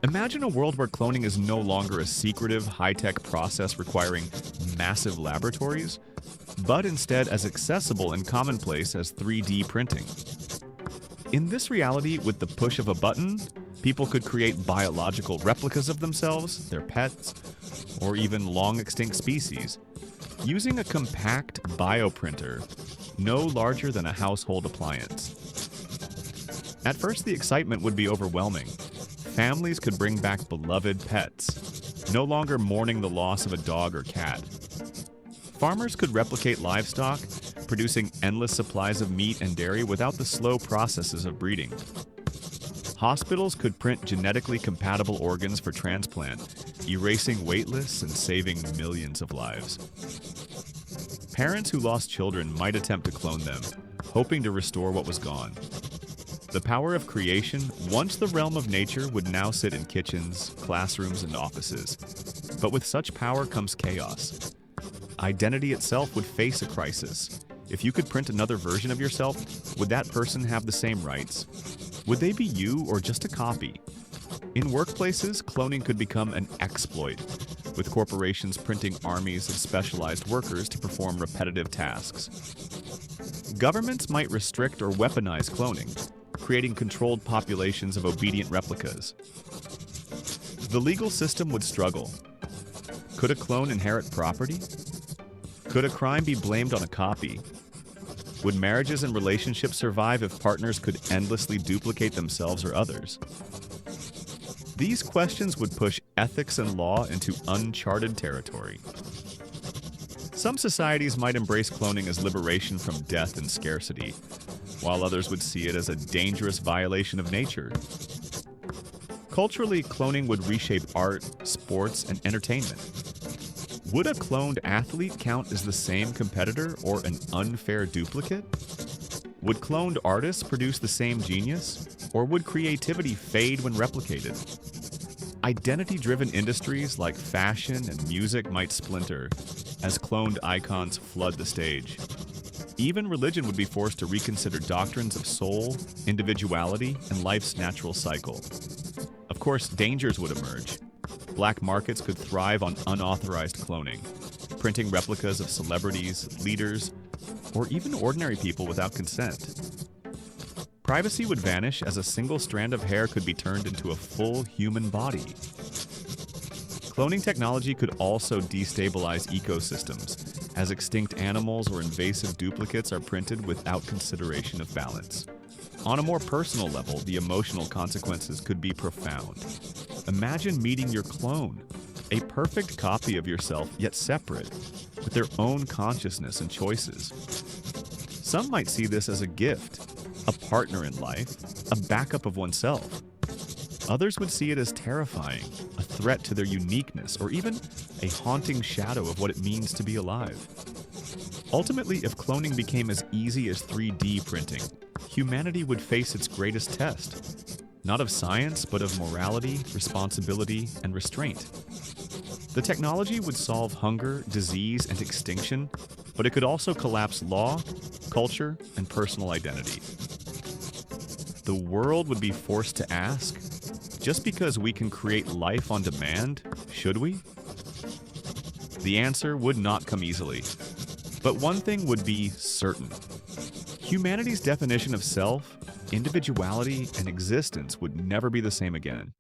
Imagine a world where cloning is no longer a secretive, high-tech process requiring massive laboratories, but instead as accessible and commonplace as 3D printing. In this reality, with the push of a button, people could create biological replicas of themselves, their pets, or even long-extinct species, using a compact bioprinter no larger than a household appliance. At first, the excitement would be overwhelming. Families could bring back beloved pets, no longer mourning the loss of a dog or cat. Farmers could replicate livestock, producing endless supplies of meat and dairy without the slow processes of breeding. Hospitals could print genetically compatible organs for transplant, erasing wait lists and saving millions of lives. Parents who lost children might attempt to clone them, hoping to restore what was gone. The power of creation, once the realm of nature, would now sit in kitchens, classrooms, and offices. But with such power comes chaos. Identity itself would face a crisis. If you could print another version of yourself, would that person have the same rights? Would they be you or just a copy? In workplaces, cloning could become an exploit, with corporations printing armies of specialized workers to perform repetitive tasks. Governments might restrict or weaponize cloning, creating controlled populations of obedient replicas. The legal system would struggle. Could a clone inherit property? Could a crime be blamed on a copy? Would marriages and relationships survive if partners could endlessly duplicate themselves or others? These questions would push ethics and law into uncharted territory. Some societies might embrace cloning as liberation from death and scarcity, while others would see it as a dangerous violation of nature. Culturally, cloning would reshape art, sports, and entertainment. Would a cloned athlete count as the same competitor or an unfair duplicate? Would cloned artists produce the same genius, or would creativity fade when replicated? Identity-driven industries like fashion and music might splinter as cloned icons flood the stage. Even religion would be forced to reconsider doctrines of soul, individuality, and life's natural cycle. Of course, dangers would emerge. Black markets could thrive on unauthorized cloning, printing replicas of celebrities, leaders, or even ordinary people without consent. Privacy would vanish as a single strand of hair could be turned into a full human body. Cloning technology could also destabilize ecosystems, as extinct animals or invasive duplicates are printed without consideration of balance. On a more personal level, the emotional consequences could be profound. Imagine meeting your clone, a perfect copy of yourself, yet separate, with their own consciousness and choices. Some might see this as a gift, a partner in life, a backup of oneself. Others would see it as terrifying, a threat to their uniqueness, or even a haunting shadow of what it means to be alive. Ultimately, if cloning became as easy as 3D printing, humanity would face its greatest test, not of science, but of morality, responsibility, and restraint. The technology would solve hunger, disease, and extinction, but it could also collapse law, culture, and personal identity. The world would be forced to ask, just because we can create life on demand, should we? The answer would not come easily. But one thing would be certain. Humanity's definition of self, individuality, and existence would never be the same again.